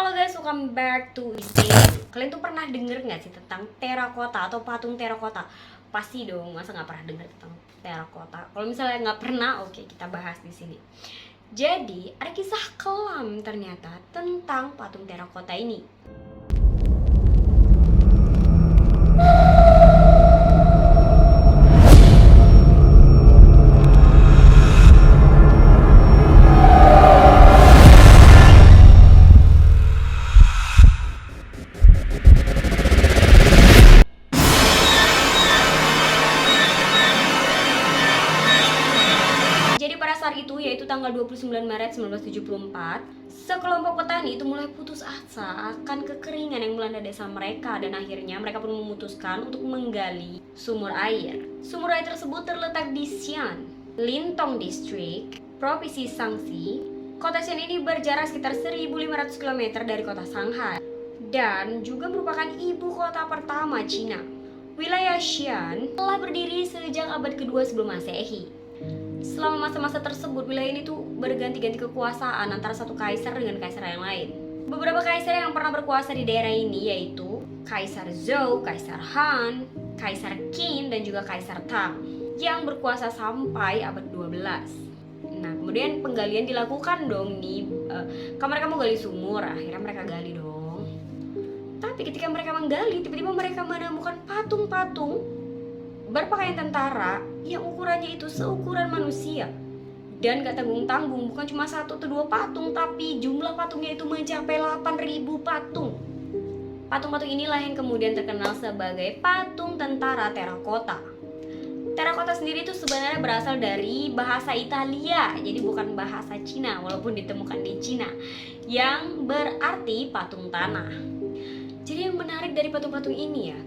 Halo guys, welcome back to Ide. Kalian tuh pernah denger nggak sih tentang terakota atau patung terakota? Pasti dong, masa nggak pernah denger tentang terakota? Kalau misalnya nggak pernah, oke kita bahas di sini. Jadi ada kisah kelam ternyata tentang patung terakota ini. Jadi pada saat itu, yaitu tanggal 29 Maret 1974, sekelompok petani itu mulai putus asa akan kekeringan yang melanda desa mereka, dan akhirnya mereka pun memutuskan untuk menggali sumur air. Sumur air tersebut terletak di Xi'an, Lintong District, Provinsi Shaanxi. Kota Xi'an ini berjarak sekitar 1.500 km dari kota Shanghai dan juga merupakan ibu kota pertama Cina. Wilayah Xi'an telah berdiri sejak abad kedua sebelum Masehi. Selama masa-masa tersebut, wilayah ini tuh berganti-ganti kekuasaan antara satu kaisar dengan kaisar yang lain. Beberapa kaisar yang pernah berkuasa di daerah ini yaitu Kaisar Zhou, Kaisar Han, Kaisar Qin, dan juga Kaisar Tang yang berkuasa sampai abad 12. Nah, kemudian penggalian dilakukan dong nih. Mereka mau gali sumur, akhirnya mereka gali dong. Tapi ketika mereka menggali, tiba-tiba mereka menemukan patung-patung berpakaian tentara yang ukurannya itu seukuran manusia. Dan gak tanggung-tanggung, bukan cuma satu atau dua patung, tapi jumlah patungnya itu mencapai 8.000 patung. Patung-patung inilah yang kemudian terkenal sebagai patung tentara terakota. Terakota sendiri itu sebenarnya berasal dari bahasa Italia, jadi bukan bahasa Cina walaupun ditemukan di Cina, yang berarti patung tanah. Jadi yang menarik dari patung-patung ini ya,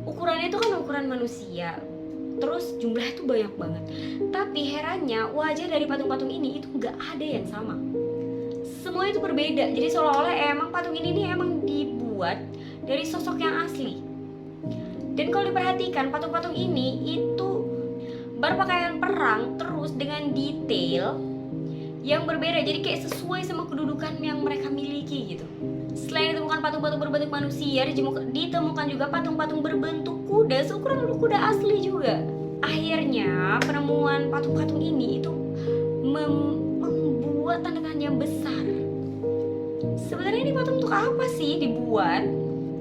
ukurannya itu kan ukuran manusia, terus jumlahnya itu banyak banget. Tapi herannya wajah dari patung-patung ini itu nggak ada yang sama. Semua itu berbeda. Jadi seolah-olah emang patung ini nih emang dibuat dari sosok yang asli. Dan kalau diperhatikan, patung-patung ini itu berpakaian perang terus dengan detail yang berbeda. Jadi kayak sesuai sama kedudukan yang mereka miliki gitu. Selain ditemukan patung-patung berbentuk manusia, ditemukan juga patung-patung berbentuk kuda seukuran kuda asli juga. Akhirnya penemuan patung-patung ini itu membuat tanda tanya besar. Sebenarnya ini patung untuk apa sih dibuat?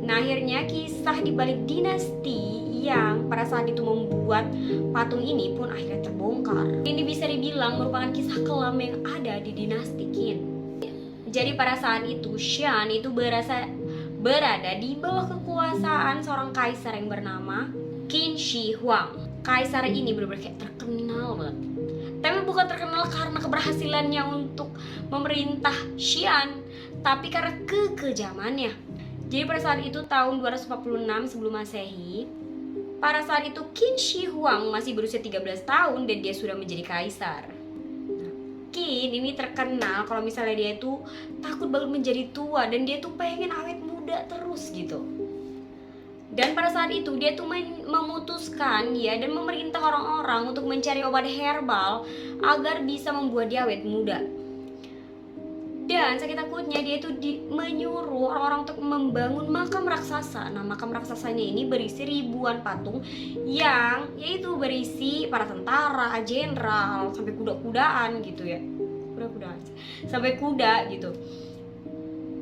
Nah, akhirnya kisah dibalik dinasti yang pada saat itu membuat patung ini pun akhirnya terbongkar. Ini bisa dibilang merupakan kisah kelam yang ada di dinasti Qin. Jadi pada saat itu Xi'an itu berada di bawah kekuasaan seorang kaisar yang bernama Qin Shi Huang. Kaisar ini benar-benar kayak terkenal banget. Tapi bukan terkenal karena keberhasilannya untuk memerintah Xi'an, tapi karena kekejamannya. Jadi pada saat itu tahun 246 sebelum Masehi, pada saat itu Qin Shi Huang masih berusia 13 tahun dan dia sudah menjadi kaisar. Qin ini terkenal kalau misalnya dia itu takut banget menjadi tua dan dia tuh pengen awet muda terus gitu. Dan pada saat itu dia tuh memutuskan ya dan memerintah orang-orang untuk mencari obat herbal agar bisa membuat dia awet muda. Dan sakit takutnya dia itu menyuruh orang-orang untuk membangun makam raksasa. Nah, makam raksasanya ini berisi ribuan patung yang yaitu berisi para tentara, jenderal, sampai kuda-kudaan gitu ya. Kuda-kudaan sampai kuda gitu.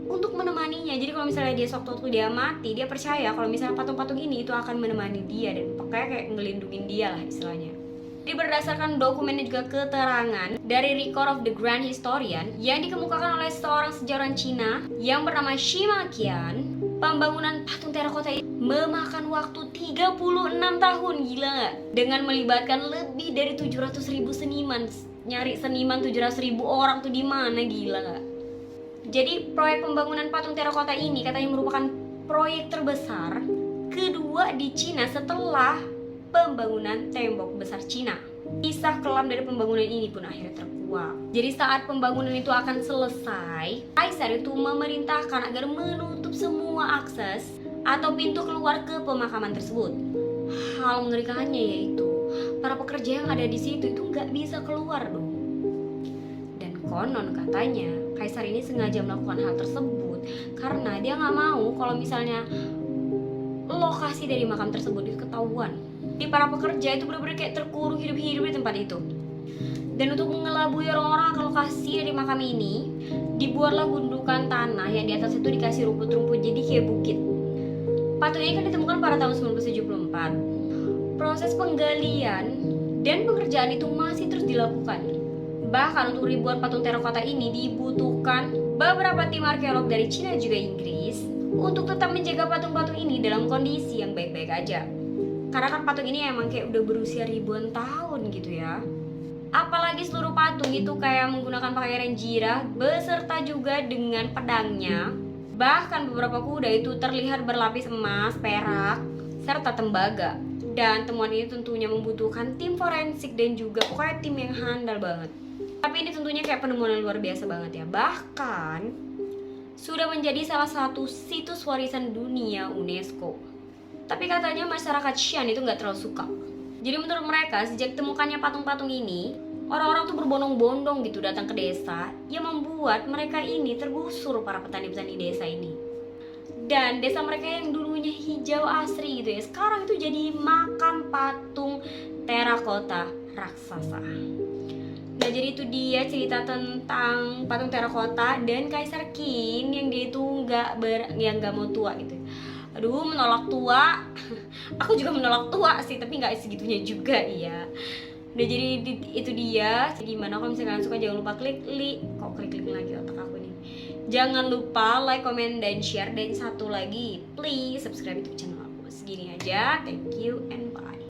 Untuk menemaninya. Jadi kalau misalnya dia waktu dia mati, dia percaya kalau misalnya patung-patung ini itu akan menemani dia dan pokoknya kayak ngelindungin dia lah istilahnya. Jadi berdasarkan dokumen dan juga keterangan dari Record of the Grand Historian yang dikemukakan oleh seorang sejarawan Cina yang bernama Sima Qian, pembangunan patung terakota ini memakan waktu 36 tahun, gila gak? Dengan melibatkan lebih dari 700.000 seniman. Nyari seniman 700.000 orang tuh di mana, gila gak? Jadi proyek pembangunan patung terakota ini katanya merupakan proyek terbesar kedua di Cina setelah pembangunan tembok besar Cina. Kisah kelam dari pembangunan ini pun akhirnya terkuak. Jadi saat pembangunan itu akan selesai, kaisar itu memerintahkan agar menutup semua akses atau pintu keluar ke pemakaman tersebut. Hal mengerikannya yaitu para pekerja yang ada di situ itu nggak bisa keluar dong. Dan konon katanya Kaisar ini sengaja melakukan hal tersebut karena dia nggak mau kalau misalnya lokasi dari makam tersebut itu ketahuan. Di para pekerja itu benar-benar kayak terkurung hidup-hidup di tempat itu. Dan untuk mengelabui orang-orang ke lokasi dari makam ini, dibuatlah gundukan tanah yang di atas itu dikasih rumput-rumput jadi kayak bukit. Patung ini kan ditemukan pada tahun 1974. Proses penggalian dan pengerjaan itu masih terus dilakukan. Bahkan untuk ribuan patung terakota ini dibutuhkan beberapa tim arkeolog dari Cina juga Inggris untuk tetap menjaga patung-patung ini dalam kondisi yang baik-baik aja. Karena kan patung ini emang kayak udah berusia ribuan tahun gitu ya. Apalagi seluruh patung itu kayak menggunakan pakaian jirah beserta juga dengan pedangnya. Bahkan beberapa kuda itu terlihat berlapis emas, perak, serta tembaga. Dan temuan ini tentunya membutuhkan tim forensik dan juga pokoknya tim yang handal banget. Tapi ini tentunya kayak penemuan yang luar biasa banget ya. Bahkan sudah menjadi salah satu situs warisan dunia UNESCO. Tapi katanya masyarakat Xi'an itu nggak terlalu suka. Jadi menurut mereka sejak temukannya patung-patung ini, orang-orang tuh berbondong-bondong gitu datang ke desa, yang membuat mereka ini tergusur para petani-petani desa ini. Dan desa mereka yang dulunya hijau asri gitu ya, sekarang itu jadi makam patung terakota raksasa. Nah jadi itu dia cerita tentang patung terakota dan Kaisar Qin yang dia itu nggak mau tua gitu. Aduh, menolak tua. Aku juga menolak tua sih, tapi nggak segitunya juga ya. Udah jadi itu dia. Gimana kalau misalnya kalian suka, jangan lupa klik lagi otak aku nih. Jangan lupa like, comment, dan share. Dan satu lagi, please subscribe YouTube channel aku. Segini aja. Thank you and